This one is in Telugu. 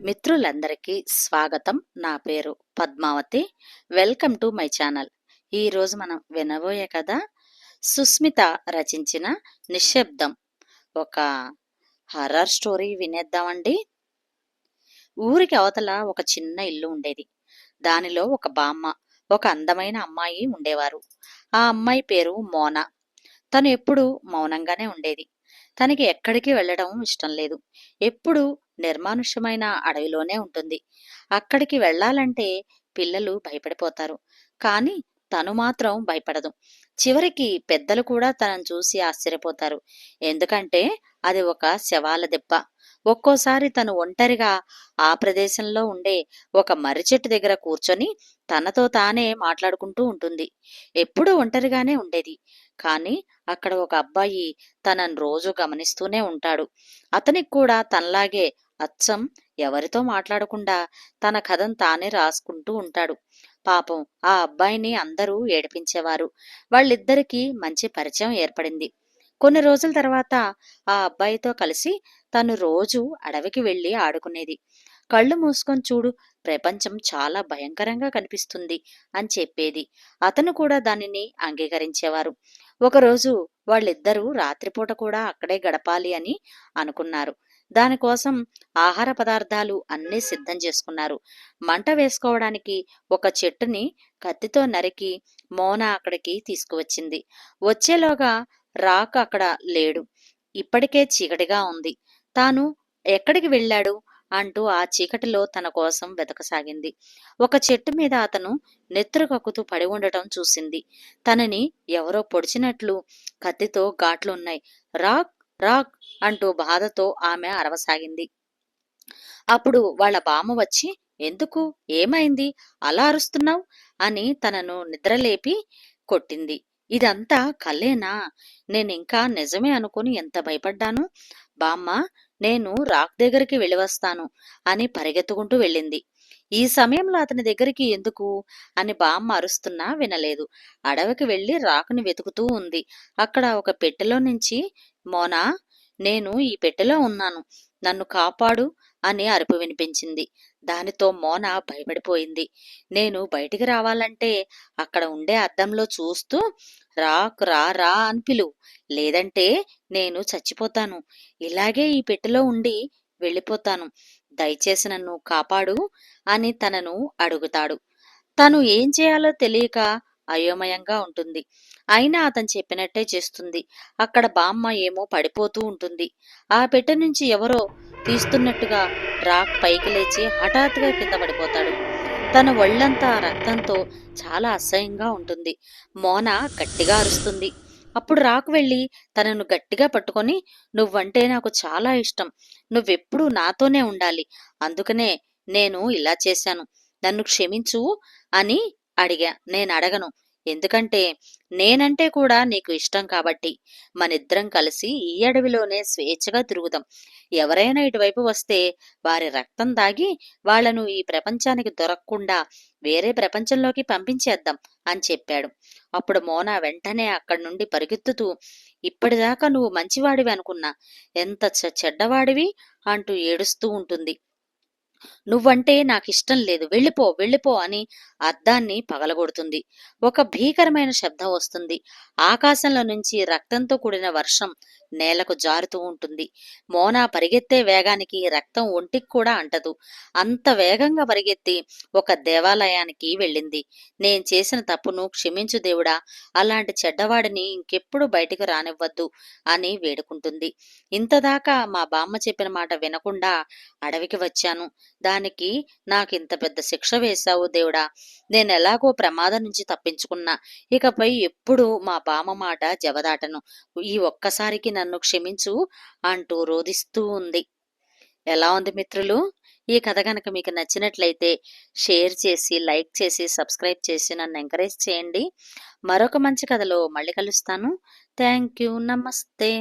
మిత్రులందరికీ స్వాగతం. నా పేరు Padmavathi. Welcome to my channel. ఈరోజు మనం వినబోయే కథ సుస్మిత రచించిన నిశ్శబ్దం. ఒక హర్రర్ స్టోరీ వినేద్దామండి. ఊరికి అవతల ఒక చిన్న ఇల్లు ఉండేది. దానిలో ఒక బామ్మ, ఒక అందమైన అమ్మాయి ఉండేవారు. ఆ అమ్మాయి పేరు మోనా. తను ఎప్పుడూ మౌనంగానే ఉండేది. తనకి ఎక్కడికి వెళ్ళడం ఇష్టం లేదు. ఎప్పుడూ నిర్మానుష్యమైన అడవిలోనే ఉంటుంది. అక్కడికి వెళ్ళాలంటే పిల్లలు భయపడిపోతారు. కానీ తను మాత్రం భయపడదు. చివరికి పెద్దలు కూడా తనను చూసి ఆశ్చర్యపోతారు. ఎందుకంటే అది ఒక శవాల దెబ్బ. ఒక్కోసారి తను ఒంటరిగా ఆ ప్రదేశంలో ఉండే ఒక మర్రి చెట్టు దగ్గర కూర్చొని తనతో తానే మాట్లాడుకుంటూ ఉంటుంది. ఎప్పుడూ ఒంటరిగానే ఉండేది. కానీ అక్కడ ఒక అబ్బాయి తనను రోజు గమనిస్తూనే ఉంటాడు. అతనికి కూడా తనలాగే అచ్చం ఎవరితో మాట్లాడకుండా తన కథను తానే రాసుకుంటూ ఉంటాడు. పాపం ఆ అబ్బాయిని అందరూ ఏడిపించేవారు. వాళ్ళిద్దరికీ మంచి పరిచయం ఏర్పడింది. కొన్ని రోజుల తర్వాత ఆ అబ్బాయితో కలిసి తను రోజు అడవికి వెళ్ళి ఆడుకునేది. కళ్ళు మూసుకొని చూడు, ప్రపంచం చాలా భయంకరంగా కనిపిస్తుంది అని చెప్పేది. అతను కూడా దానిని అంగీకరించేవారు. ఒకరోజు వాళ్ళిద్దరూ రాత్రిపూట కూడా అక్కడే గడపాలి అని అనుకున్నారు. దానికోసం ఆహార పదార్థాలు అన్నీ సిద్ధం చేసుకున్నారు. మంట వేసుకోవడానికి ఒక చెట్టుని కత్తితో నరికి మోనా అక్కడికి తీసుకువచ్చింది. వచ్చేలోగా రాక్ అక్కడ లేడు. ఇప్పటికే చీకటిగా ఉంది. తాను ఎక్కడికి వెళ్ళాడు అంటూ ఆ చీకటిలో తన కోసం వెతకసాగింది. ఒక చెట్టు మీద అతను నెత్తురు కక్కుతూ పడి ఉండటం చూసింది. తనని ఎవరో పొడిచినట్లు కత్తితో ఘాట్లున్నాయి. రాక్ రాక్ అంటూ బాధతో ఆమె అరవసాగింది. అప్పుడు వాళ్ళ బామ్మ వచ్చి, ఎందుకు, ఏమైంది, అలా అరుస్తున్నావు అని తనను నిద్రలేపి కొట్టింది. ఇదంతా కల్లేనా? నేనింకా నిజమే అనుకుని ఎంత భయపడ్డాను. బామ్మ, నేను రాక్ దగ్గరికి వెళ్ళి వస్తాను అని పరిగెత్తుకుంటూ వెళ్ళింది. ఈ సమయంలో అతని దగ్గరికి ఎందుకు అని బామ్మ అరుస్తున్నా వినలేదు. అడవికి వెళ్లి రాకుని వెతుకుతూ ఉంది. అక్కడ ఒక పెట్టెలో నుంచి, మోనా, నేను ఈ పెట్టెలో ఉన్నాను, నన్ను కాపాడు అని అరుపు వినిపించింది. దానితో మోనా భయపడిపోయింది. నేను బయటికి రావాలంటే అక్కడ ఉండే అద్దంలో చూస్తూ రాక్ రా రా అని పిలువు, లేదంటే నేను చచ్చిపోతాను. ఇలాగే ఈ పెట్టెలో ఉండి వెళ్ళిపోతాను. దయచేసి నన్ను కాపాడు అని తనను అడుగుతాడు. తను ఏం చేయాలో తెలియక అయోమయంగా ఉంటుంది. అయినా అతను చెప్పినట్టే చేస్తుంది. అక్కడ బామ్మ ఏమో పడిపోతూ ఉంటుంది. ఆ పెట్టె నుంచి ఎవరో తీస్తున్నట్టుగా రాక్ పైకి లేచి హఠాత్తుగా కింద పడిపోతాడు. తన ఒళ్ళంతా రక్తంతో చాలా అసహ్యంగా ఉంటుంది. మోనా గట్టిగా అరుస్తుంది. అప్పుడు రాక్ వెళ్ళి తనను గట్టిగా పట్టుకొని, నువ్వంటే నాకు చాలా ఇష్టం, నువ్వెప్పుడూ నాతోనే ఉండాలి, అందుకనే నేను ఇలా చేశాను, నన్ను క్షమించు అని అడిగా. నేనడగను, ఎందుకంటే నేనంటే కూడా నీకు ఇష్టం కాబట్టి. మనిద్దరం కలిసి ఈ అడవిలోనే స్వేచ్ఛగా తిరుగుదాం. ఎవరైనా ఇటువైపు వస్తే వారి రక్తం దాగి వాళ్లను ఈ ప్రపంచానికి దొరకకుండా వేరే ప్రపంచంలోకి పంపించేద్దాం అని చెప్పాడు. అప్పుడు మోనా వెంటనే అక్కడి నుండి పరిగెత్తుతూ, ఇప్పటిదాకా నువ్వు మంచివాడివి అనుకున్నా, ఎంత చెడ్డవాడివి అంటూ ఏడుస్తూ ఉంటుంది. నువ్వంటే నాకిష్టం లేదు, వెళ్ళిపో వెళ్ళిపో అని అద్దాన్ని పగలగొడుతుంది. ఒక భీకరమైన శబ్దం వస్తుంది. ఆకాశంలో నుంచి రక్తంతో కూడిన వర్షం నేలకు జారుతూ ఉంటుంది. మోనా పరిగెత్తే వేగానికి రక్తం ఒంటికి కూడా అంటదు. అంత వేగంగా పరిగెత్తి ఒక దేవాలయానికి వెళ్ళింది. నేను చేసిన తప్పును క్షమించు దేవుడా, అలాంటి చెడ్డవాడిని ఇంకెప్పుడు బయటికి రానివ్వద్దు అని వేడుకుంటుంది. ఇంతదాకా మా బామ్మ చెప్పిన మాట వినకుండా అడవికి వచ్చాను, దానికి నాకింత పెద్ద శిక్ష వేశావు దేవుడా, నేనెలాగో ప్రమాదం నుంచి తప్పించుకున్నా, ఇకపై ఎప్పుడు మా బామ్మ మాట జవదాటను, ఈ ఒక్కసారికి నన్ను క్షమించు అంటూ రోదిస్తూ ఉంది. ఎలా ఉంది మిత్రులు? ఈ కథ కనుక మీకు నచ్చినట్లయితే షేర్ చేసి, లైక్ చేసి, సబ్స్క్రైబ్ చేసి నన్ను ఎంకరేజ్ చేయండి. మరొక మంచి కథలో మళ్ళీ కలుస్తాను. Thank you. నమస్తే.